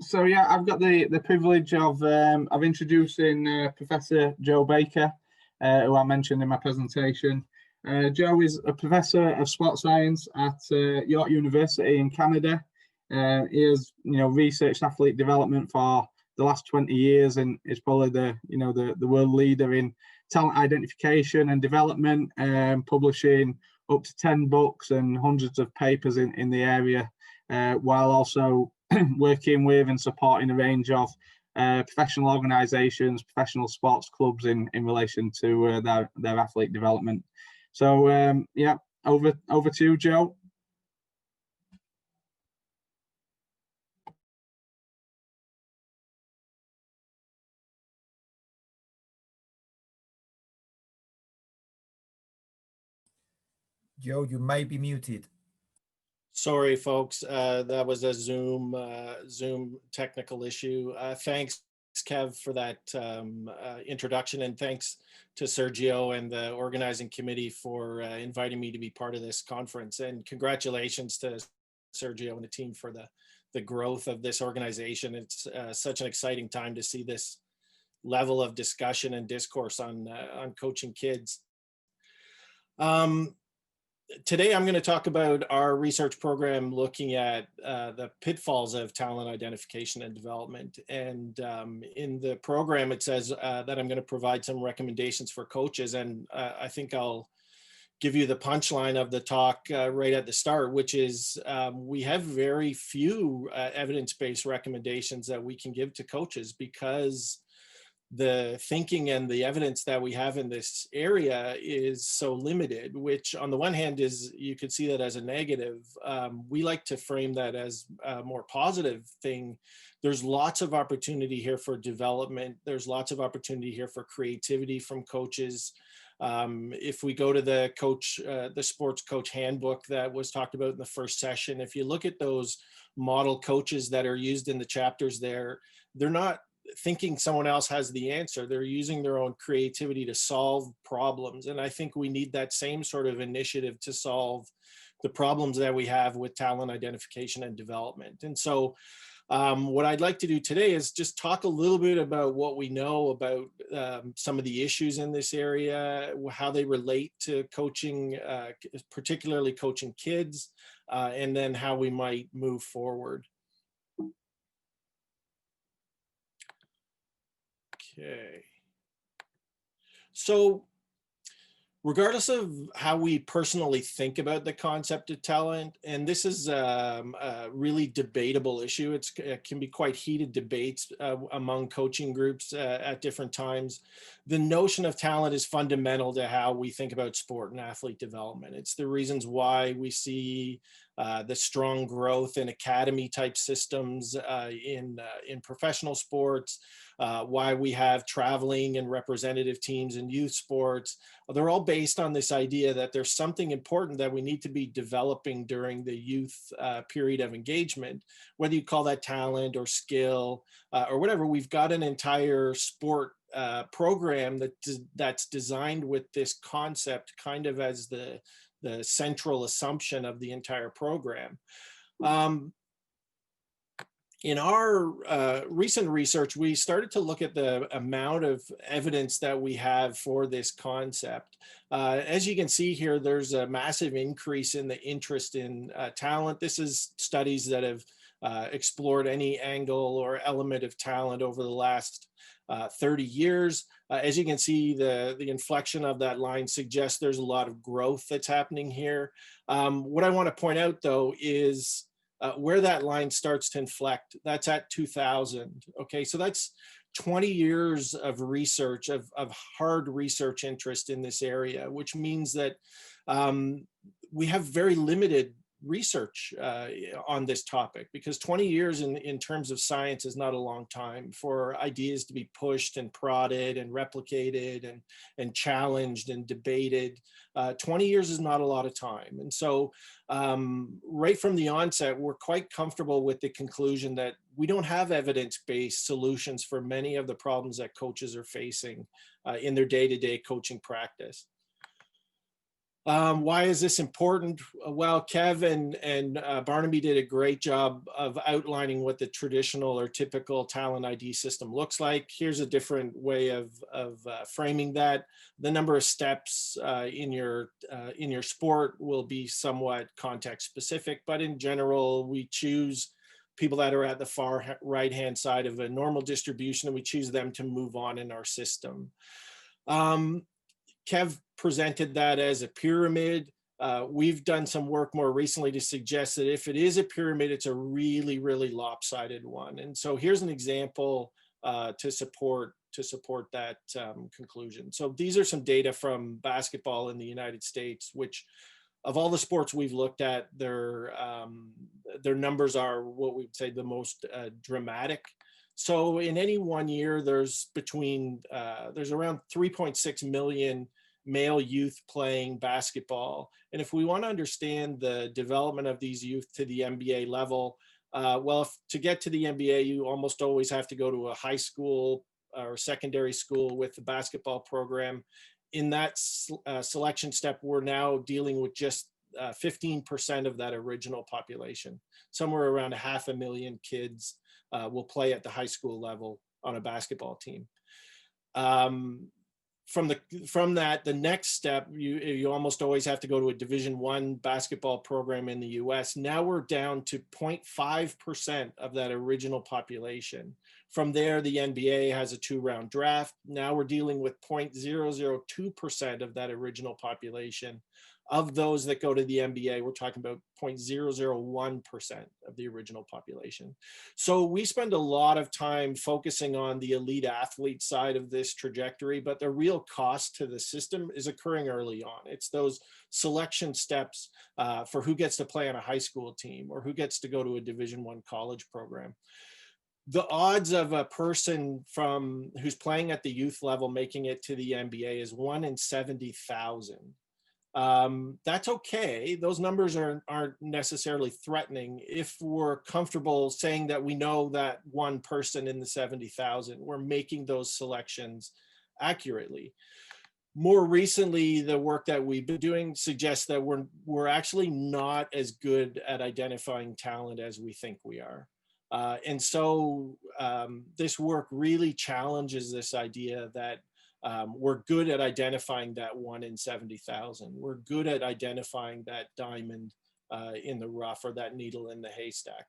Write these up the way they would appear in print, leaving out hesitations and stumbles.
So yeah, I've got the privilege of introducing Professor Joe Baker, who I mentioned in my presentation. Joe is a professor of sports science at York University in Canada. He has, researched athlete development for the last 20 years, and is probably the world leader in talent identification and development, publishing up to 10 books and hundreds of papers in the area, while also working with and supporting a range of professional organisations, professional sports clubs in relation to their athlete development. So yeah, over to you, Joe. Joe, you may be muted. Sorry, folks. That was a Zoom technical issue. Thanks, Kev, for that introduction, and thanks to Sergio and the organizing committee for inviting me to be part of this conference. And congratulations to Sergio and the team for the growth of this organization. It's such an exciting time to see this level of discussion and discourse on coaching kids. Today, I'm going to talk about our research program looking at the pitfalls of talent identification and development. And in the program, it says that I'm going to provide some recommendations for coaches. And I think I'll give you the punchline of the talk right at the start, which is we have very few evidence-based recommendations that we can give to coaches, because the thinking and the evidence that we have in this area is so limited, which on the one hand is, you could see that as a negative. We like to frame that as a more positive thing. There's lots of opportunity here for development. There's lots of opportunity here for creativity from coaches. If we go to the sports coach handbook that was talked about in the first session, if you look at those model coaches that are used in the chapters there, they're not thinking someone else has the answer. They're using their own creativity to solve problems. And I think we need that same sort of initiative to solve the problems that we have with talent identification and development. And so what I'd like to do today is just talk a little bit about what we know about some of the issues in this area, how they relate to coaching, particularly coaching kids, and then how we might move forward. Okay. So regardless of how we personally think about the concept of talent, and this is a really debatable issue, it can be quite heated debates among coaching groups at different times. The notion of talent is fundamental to how we think about sport and athlete development. It's the reasons why we see the strong growth in academy type systems in professional sports, why we have traveling and representative teams in youth sports. They're all based on this idea that there's something important that we need to be developing during the youth period of engagement, whether you call that talent or skill or whatever. We've got an entire sport program that's designed with this concept kind of as the central assumption of the entire program. In our recent research, we started to look at the amount of evidence that we have for this concept. As you can see here, there's a massive increase in the interest in talent. This is studies that have explored any angle or element of talent over the last 30 years. As you can see, the inflection of that line suggests there's a lot of growth that's happening here. What I want to point out, though, is where that line starts to inflect. That's at 2000. Okay, so that's 20 years of research, of hard research interest in this area, which means that we have very limited research on this topic, because 20 years in terms of science is not a long time for ideas to be pushed and prodded and replicated and challenged and debated. 20 years is not a lot of time. And so right from the onset, we're quite comfortable with the conclusion that we don't have evidence-based solutions for many of the problems that coaches are facing in their day-to-day coaching practice. Why is this important? Well, Kev and Barnaby did a great job of outlining what the traditional or typical talent ID system looks like. Here's a different way of framing that. The number of steps in your sport will be somewhat context specific, but in general, we choose people that are at the far right-hand side of a normal distribution, and we choose them to move on in our system. Kev presented that as a pyramid. We've done some work more recently to suggest that if it is a pyramid, it's a really, really lopsided one. And so here's an example to support that conclusion. So these are some data from basketball in the United States, which of all the sports we've looked at, their numbers are what we'd say the most dramatic. So in any one year, there's around 3.6 million male youth playing basketball. And if we want to understand the development of these youth to the NBA level, well, to get to the NBA, you almost always have to go to a high school or secondary school with the basketball program. In that selection step, we're now dealing with just 15% of that original population. Somewhere around 500,000 kids will play at the high school level on a basketball team. From that, the next step, you almost always have to go to a Division I basketball program in the US. Now we're down to 0.5% of that original population. From there, the NBA has a 2-round draft. Now we're dealing with 0.002% of that original population. Of those that go to the NBA, we're talking about 0.001% of the original population. So we spend a lot of time focusing on the elite athlete side of this trajectory, but the real cost to the system is occurring early on. It's those selection steps for who gets to play on a high school team or who gets to go to a Division I college program. The odds of a person who's playing at the youth level making it to the NBA is 1 in 70,000. That's okay. Those numbers aren't necessarily threatening if we're comfortable saying that we know that one person in the 70,000, we're making those selections accurately. More recently, the work that we've been doing suggests that we're actually not as good at identifying talent as we think we are. And so this work really challenges this idea that we're good at identifying that 1 in 70,000. We're good at identifying that diamond in the rough or that needle in the haystack.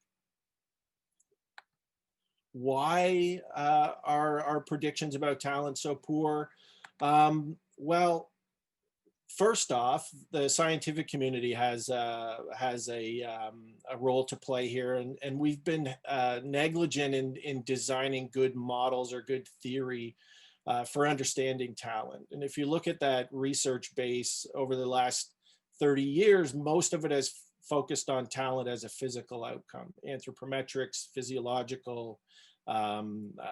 Why are our predictions about talent so poor? Well, first off, the scientific community has a role to play here, and we've been negligent in designing good models or good theory for understanding talent. And if you look at that research base over the last 30 years, most of it has focused on talent as a physical outcome, anthropometrics, physiological,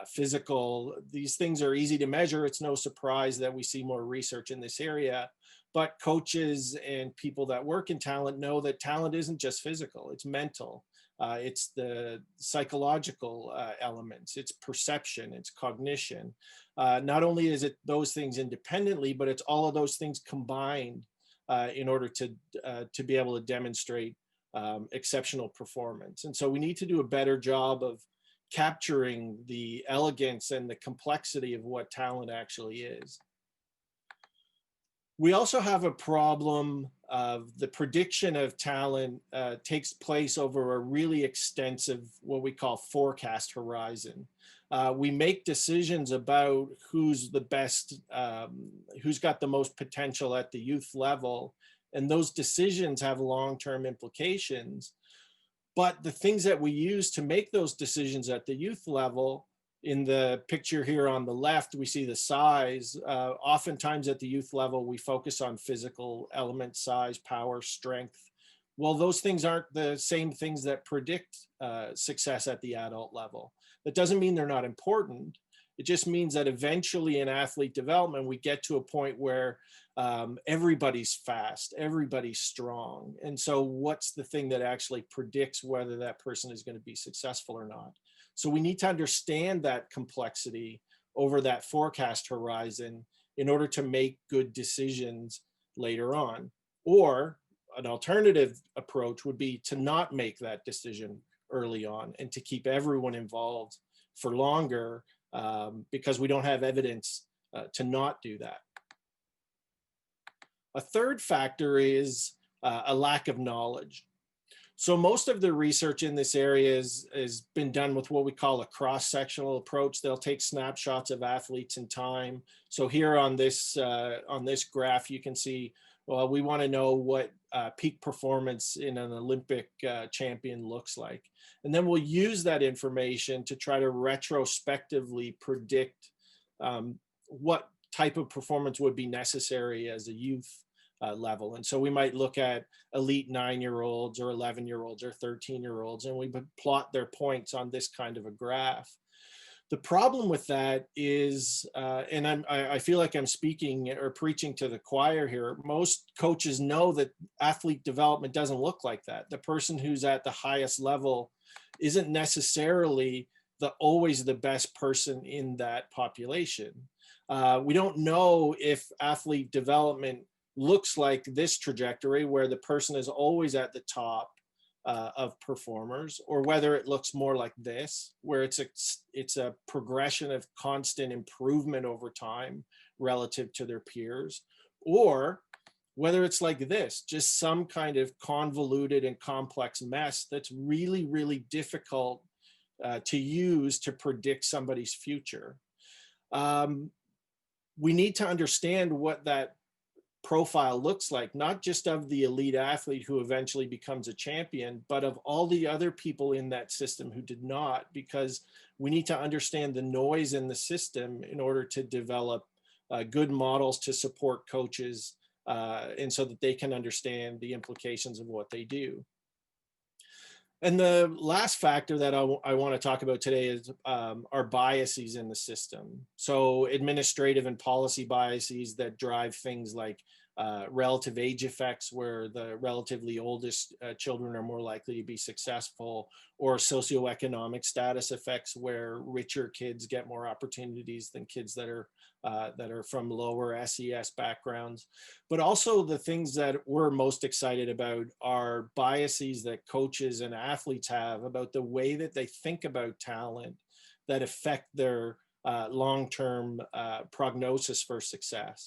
physical. These things are easy to measure. It's no surprise that we see more research in this area, but coaches and people that work in talent know that talent isn't just physical, it's mental. It's the psychological elements, it's perception, it's cognition. Not only is it those things independently, but it's all of those things combined in order to be able to demonstrate exceptional performance. And so we need to do a better job of capturing the elegance and the complexity of what talent actually is. We also have a problem of the prediction of talent takes place over a really extensive, what we call forecast horizon. We make decisions about who's the best, who's got the most potential at the youth level, and those decisions have long-term implications. But the things that we use to make those decisions at the youth level, in the picture here on the left, we see the size. Oftentimes at the youth level, we focus on physical elements, size, power, strength. Well, those things aren't the same things that predict success at the adult level. That doesn't mean they're not important. It just means that eventually in athlete development, we get to a point where everybody's fast, everybody's strong. And so what's the thing that actually predicts whether that person is going to be successful or not? So we need to understand that complexity over that forecast horizon in order to make good decisions later on. Or an alternative approach would be to not make that decision early on and to keep everyone involved for longer, because we don't have evidence to not do that. A third factor is a lack of knowledge. So most of the research in this area has been done with what we call a cross-sectional approach. They'll take snapshots of athletes in time. So here on this graph, you can see, well, we want to know what peak performance in an Olympic champion looks like. And then we'll use that information to try to retrospectively predict what type of performance would be necessary as a youth level. And so we might look at elite 9-year-olds or 11-year-olds or 13-year-olds, and we would plot their points on this kind of a graph. The problem with that is, and I feel like I'm speaking or preaching to the choir here, most coaches know that athlete development doesn't look like that. The person who's at the highest level isn't necessarily always the best person in that population. We don't know if athlete development looks like this trajectory where the person is always at the top of performers, or whether it looks more like this, where it's a progression of constant improvement over time relative to their peers, or whether it's like this, just some kind of convoluted and complex mess that's really, really difficult to use to predict somebody's future. We need to understand what that profile looks like, not just of the elite athlete who eventually becomes a champion, but of all the other people in that system who did not, because we need to understand the noise in the system in order to develop good models to support coaches, and so that they can understand the implications of what they do. And the last factor that I want to talk about today is our biases in the system. So administrative and policy biases that drive things like relative age effects, where the relatively oldest children are more likely to be successful, or socioeconomic status effects, where richer kids get more opportunities than kids that are from lower SES backgrounds. But also the things that we're most excited about are biases that coaches and athletes have about the way that they think about talent that affect their long-term prognosis for success.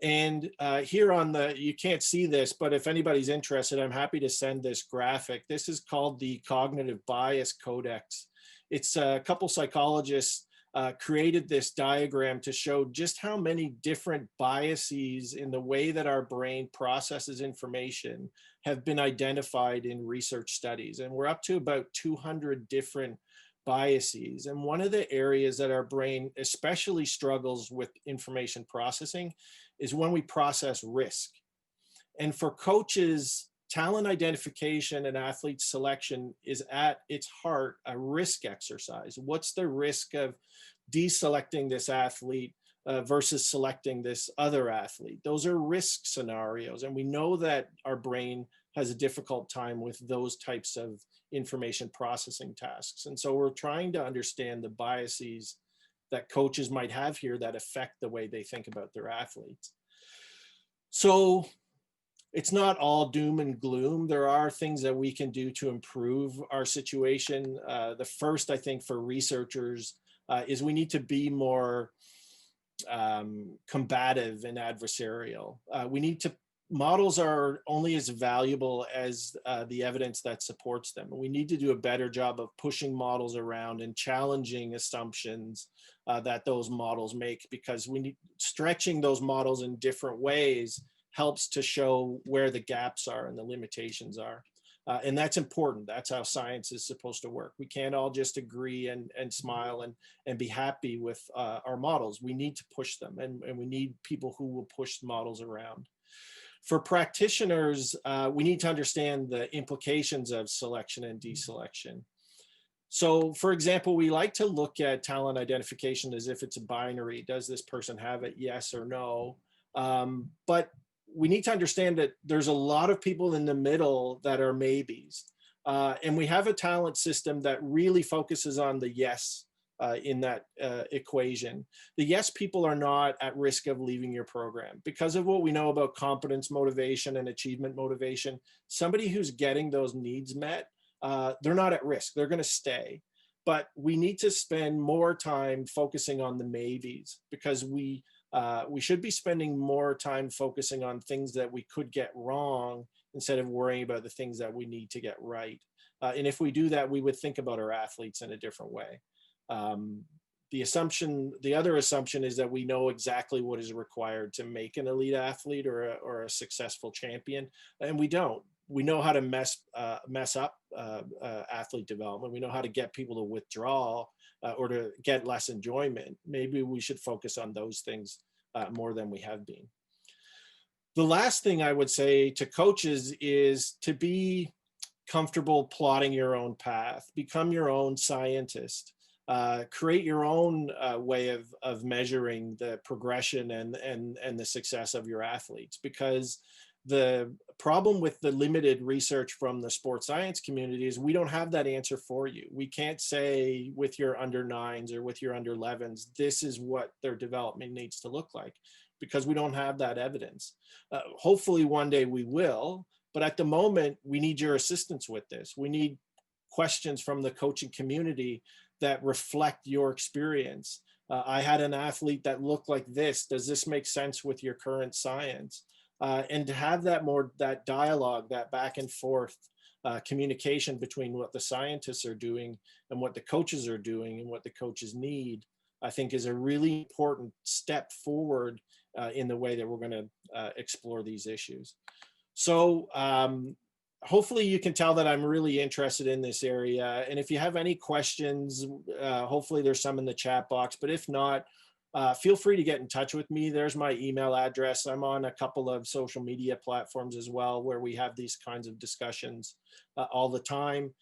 And here on you can't see this, but if anybody's interested, I'm happy to send this graphic. This is called the Cognitive Bias Codex. It's a couple psychologists created this diagram to show just how many different biases in the way that our brain processes information have been identified in research studies. And we're up to about 200 different biases. And one of the areas that our brain especially struggles with information processing is when we process risk. And for coaches, talent identification and athlete selection is at its heart a risk exercise. What's the risk of deselecting this athlete versus selecting this other athlete? Those are risk scenarios. And we know that our brain has a difficult time with those types of information processing tasks. And so we're trying to understand the biases that coaches might have here that affect the way they think about their athletes. So it's not all doom and gloom. There are things that we can do to improve our situation. The first, I think, for researchers is we need to be more combative and adversarial. Models are only as valuable as the evidence that supports them. We need to do a better job of pushing models around and challenging assumptions that those models make, because stretching those models in different ways helps to show where the gaps are and the limitations are. And that's important. That's how science is supposed to work. We can't all just agree and smile and be happy with our models. We need to push them, and we need people who will push models around. For practitioners, we need to understand the implications of selection and deselection. So, for example, we like to look at talent identification as if it's a binary. Does this person have it? Yes or no? But we need to understand that there's a lot of people in the middle that are maybes. And we have a talent system that really focuses on the yes in that equation. The yes people are not at risk of leaving your program because of what we know about competence motivation and achievement motivation. Somebody who's getting those needs met, they're not at risk. They're going to stay. But we need to spend more time focusing on the maybes, because we should be spending more time focusing on things that we could get wrong instead of worrying about the things that we need to get right. And if we do that, we would think about our athletes in a different way. The other assumption is that we know exactly what is required to make an elite athlete or a successful champion, and we don't. We know how to mess up athlete development. We know how to get people to withdraw or to get less enjoyment. Maybe we should focus on those things more than we have been. The last thing I would say to coaches is to be comfortable plotting your own path, become your own scientist, create your own way of measuring the progression and the success of your athletes. Because the problem with the limited research from the sports science community is we don't have that answer for you. We can't say with your under 9s or with your under 11s, this is what their development needs to look like, because we don't have that evidence. Hopefully one day we will, but at the moment we need your assistance with this. We need questions from the coaching community that reflect your experience. I had an athlete that looked like this. Does this make sense with your current science? And to have that dialogue, that back and forth communication between what the scientists are doing and what the coaches are doing and what the coaches need, I think is a really important step forward in the way that we're going to explore these issues. So hopefully you can tell that I'm really interested in this area. And if you have any questions, hopefully there's some in the chat box, but if not, feel free to get in touch with me. There's my email address. I'm on a couple of social media platforms as well, where we have these kinds of discussions all the time.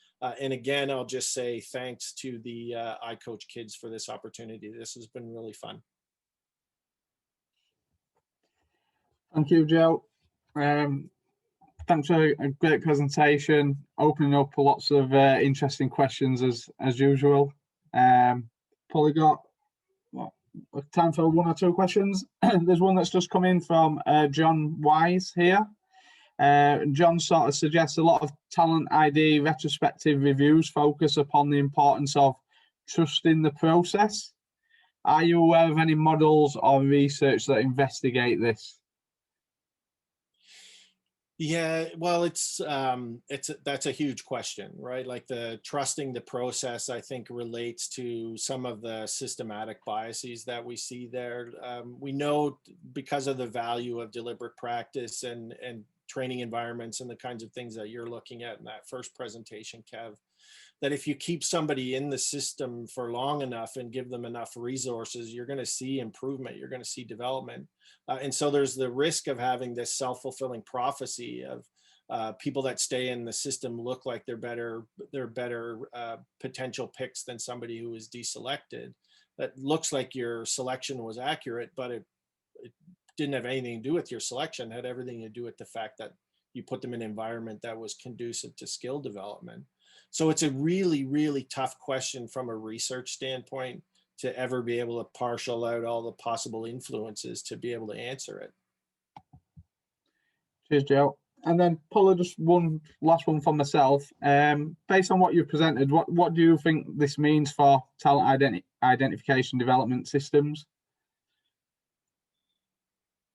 And again, I'll just say thanks to the iCoachKids for this opportunity. This has been really fun. Thank you, Joe. Thanks for a great presentation, opening up lots of interesting questions as usual. Probably got time for 1 or 2 questions. There's one that's just come in from John Wise here. John sort of suggests a lot of talent ID retrospective reviews focus upon the importance of trusting the process. Are you aware of any models or research that investigate this? Yeah, well, that's a huge question, right? Like the trusting the process, I think, relates to some of the systematic biases that we see there. We know because of the value of deliberate practice and training environments and the kinds of things that you're looking at in that first presentation, Kev, that if you keep somebody in the system for long enough and give them enough resources, you're going to see improvement, you're going to see development. And so there's the risk of having this self-fulfilling prophecy of people that stay in the system look like they're better potential picks than somebody who is deselected. That looks like your selection was accurate, but it didn't have anything to do with your selection. It had everything to do with the fact that you put them in an environment that was conducive to skill development. So it's a really, really tough question from a research standpoint to ever be able to parcel out all the possible influences to be able to answer it. Cheers, Joe. And then Paula, just one last one for myself. Based on what you've presented, what do you think this means for talent identification development systems?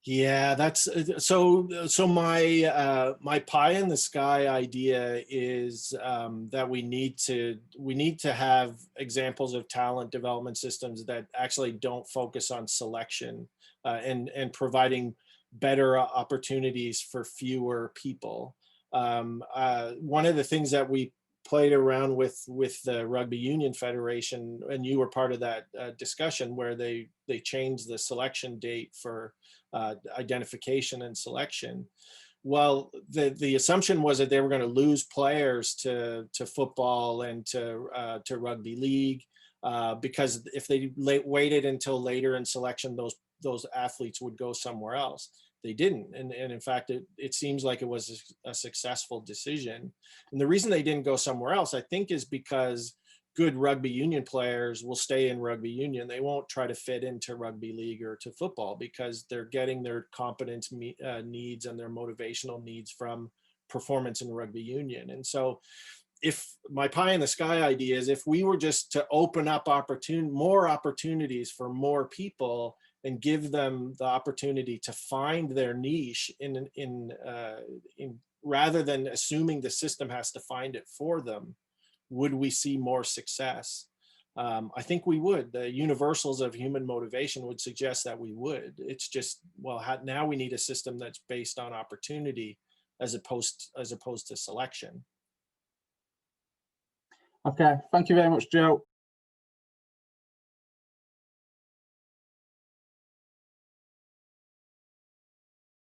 Yeah, that's so my pie in the sky idea is that we need to have examples of talent development systems that actually don't focus on selection and providing better opportunities for fewer people. One of the things that we played around with the Rugby Union Federation, and you were part of that discussion, where they changed the selection date for identification and selection. Well, the assumption was that they were going to lose players to football and to rugby league because if they waited until later in selection, those athletes would go somewhere else. They didn't, and in fact, it seems like it was a successful decision. And the reason they didn't go somewhere else, I think, is because good rugby union players will stay in rugby union. They won't try to fit into rugby league or to football because they're getting their competence needs and their motivational needs from performance in rugby union. And so if my pie in the sky idea is if we were just to open up more opportunities for more people and give them the opportunity to find their niche in rather than assuming the system has to find it for them, would we see more success? I think we would. The universals of human motivation would suggest that we would. It's just, well, now we need a system that's based on opportunity as opposed to selection. Okay, thank you very much, Joe.